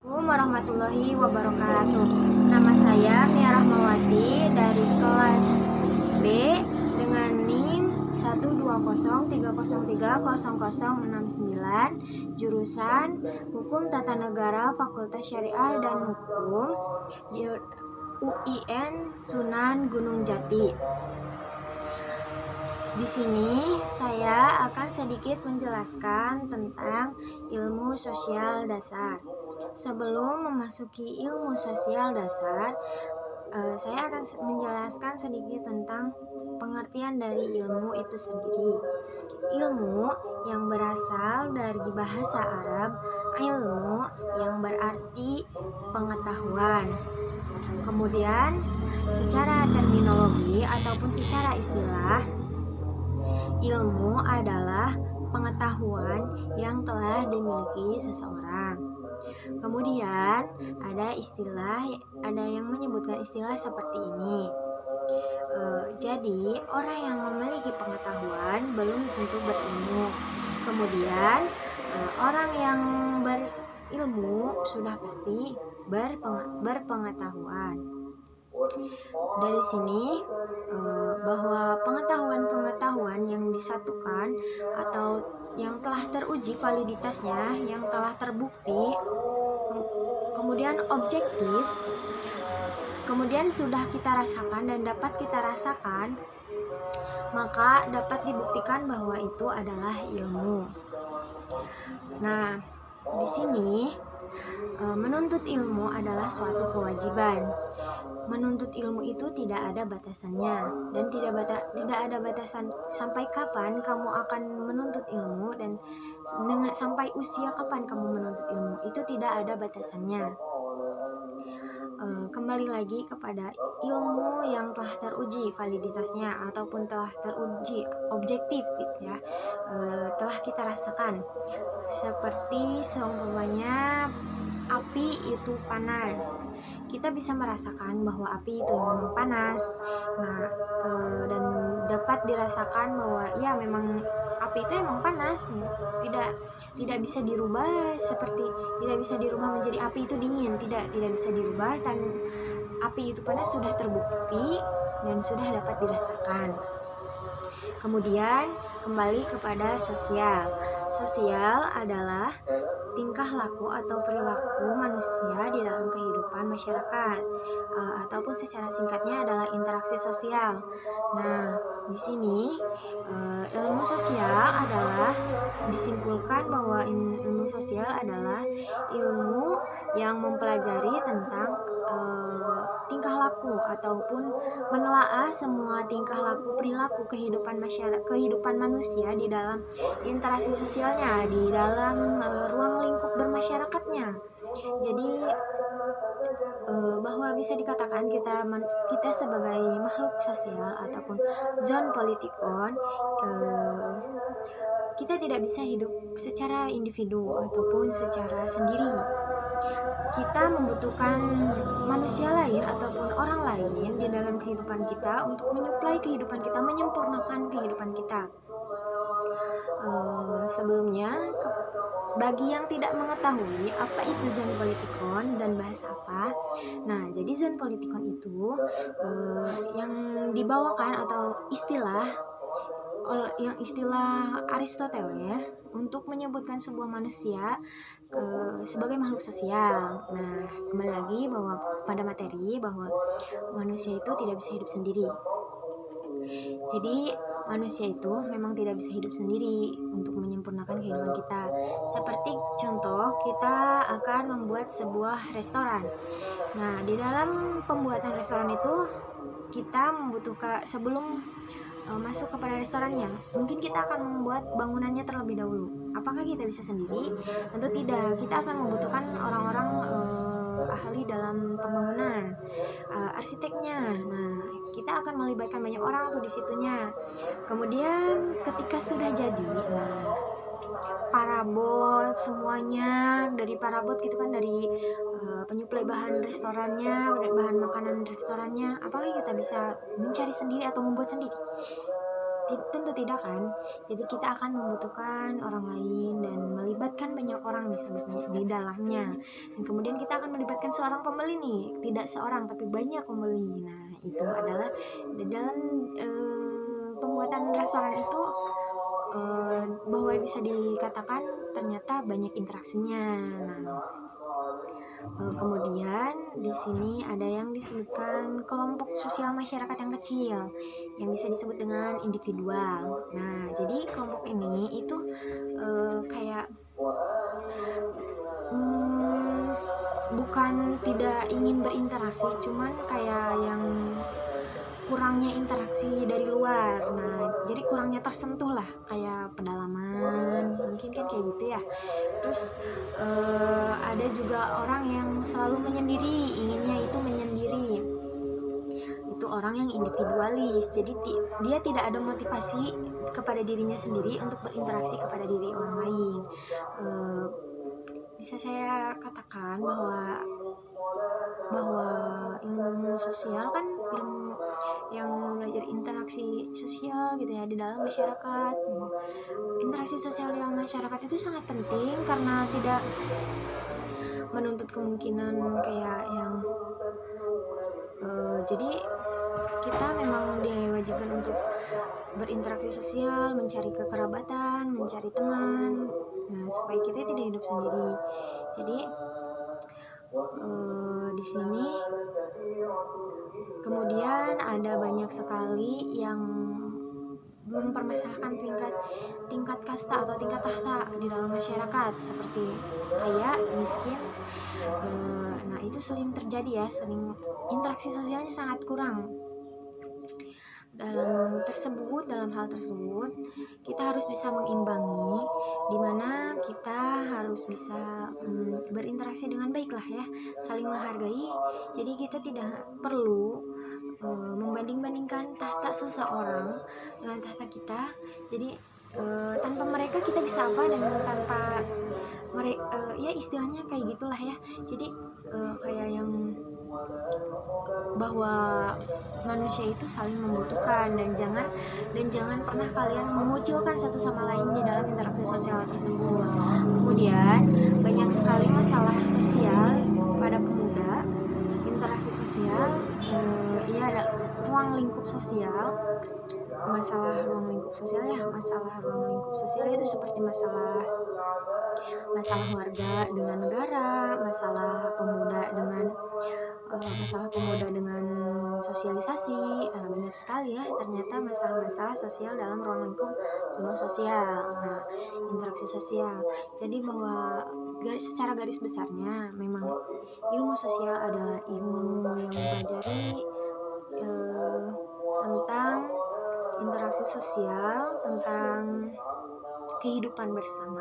Assalamualaikum warahmatullahi wabarakatuh. Nama saya Mia Rahmawati dari kelas B dengan NIM 12030300069, jurusan Hukum Tata Negara Fakultas Syariah dan Hukum, UIN Sunan Gunung Jati. Di sini saya akan sedikit menjelaskan tentang ilmu sosial dasar. Sebelum memasuki ilmu sosial dasar, saya akan menjelaskan sedikit tentang pengertian dari ilmu itu sendiri. Ilmu yang berasal dari bahasa Arab, ilmu yang berarti pengetahuan. Kemudian, secara terminologi ataupun secara istilah, ilmu adalah pengetahuan yang telah dimiliki seseorang. Kemudian ada yang menyebutkan istilah seperti ini. Jadi orang yang memiliki pengetahuan belum tentu berilmu. Kemudian orang yang berilmu sudah pasti berpengetahuan. Dari sini bahwa pengetahuan-pengetahuan yang disatukan atau yang telah teruji validitasnya, yang telah terbukti, kemudian objektif, kemudian sudah kita rasakan dan dapat kita rasakan, maka dapat dibuktikan bahwa itu adalah ilmu. Nah, di sini menuntut ilmu adalah suatu kewajiban. Menuntut ilmu itu tidak ada batasannya dan tidak ada batasan sampai kapan kamu akan menuntut ilmu dan sampai usia kapan kamu menuntut ilmu, itu tidak ada batasannya. Kembali lagi kepada ilmu yang telah teruji validitasnya ataupun telah teruji objektif gitu ya, telah kita rasakan, seperti seumpamanya api itu panas. Kita bisa merasakan bahwa api itu memang panas. Nah, dan dapat dirasakan bahwa ya memang api itu emang panas. Tidak bisa dirubah tidak bisa dirubah menjadi api itu dingin. Tidak bisa dirubah, dan api itu panas sudah terbukti dan sudah dapat dirasakan. Kemudian kembali kepada sosial. Sosial adalah tingkah laku atau perilaku manusia di dalam kehidupan masyarakat, ataupun secara singkatnya adalah interaksi sosial. Nah, di sini ilmu sosial adalah disimpulkan bahwa ilmu sosial adalah ilmu yang mempelajari tentang tingkah laku ataupun menelaah semua tingkah laku, perilaku kehidupan manusia di dalam interaksi sosialnya, di dalam ruang lingkup bermasyarakatnya. Jadi bahwa bisa dikatakan kita sebagai makhluk sosial ataupun zon politikon, kita tidak bisa hidup secara individu ataupun secara sendiri. Kita membutuhkan manusia lain ataupun orang lain di dalam kehidupan kita untuk menyuplai kehidupan kita, menyempurnakan kehidupan kita. Sebelumnya, bagi yang tidak mengetahui apa itu zon politikon dan bahas apa, nah jadi zon politikon itu yang dibawakan atau istilah Aristoteles untuk menyebutkan sebuah manusia sebagai makhluk sosial. Nah, kembali lagi bahwa pada materi bahwa manusia itu tidak bisa hidup sendiri. Jadi manusia itu memang tidak bisa hidup sendiri untuk menyempurnakan kehidupan kita. Seperti contoh, kita akan membuat sebuah restoran. Nah, di dalam pembuatan restoran itu kita membutuhkan, sebelum masuk kepada restorannya, mungkin kita akan membuat bangunannya terlebih dahulu. Apakah kita bisa sendiri? Tentu tidak. Kita akan membutuhkan orang-orang ahli dalam pembangunan, arsiteknya. Nah, kita akan melibatkan banyak orang tuh di situnya. Kemudian ketika sudah jadi, nah parabot semuanya, dari parabot gitu kan, dari penyuplai bahan restorannya, bahan makanan restorannya, apakah kita bisa mencari sendiri atau membuat sendiri? Tentu tidak kan. Jadi kita akan membutuhkan orang lain dan melibatkan banyak orang misalnya di dalamnya. Dan kemudian kita akan melibatkan seorang pembeli nih, tidak seorang tapi banyak pembeli. Nah, itu adalah di dalam pembuatan restoran itu bahwa bisa dikatakan ternyata banyak interaksinya. Nah, kemudian di sini ada yang disebutkan kelompok sosial masyarakat yang kecil yang bisa disebut dengan individual. Nah, jadi kelompok ini itu kayak bukan tidak ingin berinteraksi, cuman kayak yang kurangnya interaksi dari luar. Nah, jadi kurangnya tersentuh lah, kayak pedalaman, mungkin kan kayak gitu ya. Terus ada juga orang yang selalu menyendiri, inginnya itu menyendiri. Itu orang yang individualis. Jadi dia tidak ada motivasi kepada dirinya sendiri untuk berinteraksi kepada diri orang lain. Bisa saya katakan bahwa ilmu sosial kan ilmu yang mempelajari interaksi sosial gitu ya di dalam masyarakat. Interaksi sosial di dalam masyarakat itu sangat penting karena tidak menuntut kemungkinan kayak yang jadi kita memang diwajibkan untuk berinteraksi sosial, mencari kekerabatan, mencari teman, supaya kita tidak hidup sendiri. Jadi di sini kemudian ada banyak sekali yang mempermasalahkan tingkat kasta atau tingkat tahta di dalam masyarakat seperti kaya, miskin. Nah, itu sering terjadi ya, sering interaksi sosialnya sangat kurang. Dalam hal tersebut kita harus bisa mengimbangi, di mana kita harus bisa berinteraksi dengan baik lah ya, saling menghargai. Jadi kita tidak perlu membanding-bandingkan tahta seseorang dengan tahta kita. Jadi tanpa mereka kita bisa apa, dan tanpa mereka ya istilahnya kayak gitulah ya. Jadi kayak yang bahwa manusia itu saling membutuhkan, dan jangan pernah kalian mengucilkan satu sama lain di dalam interaksi sosial tersebut. Kemudian banyak sekali masalah sosial pada pemuda, interaksi sosial, ada ruang lingkup sosial. Masalah ruang lingkup sosial itu seperti masalah warga dengan negara, masalah pemuda dengan sosialisasi. Banyak sekali ya ternyata masalah-masalah sosial dalam ruang lingkup ilmu sosial. Nah, interaksi sosial. Jadi bahwa secara garis besarnya memang ilmu sosial adalah ilmu yang mempelajari tentang interaksi sosial, tentang kehidupan bersama.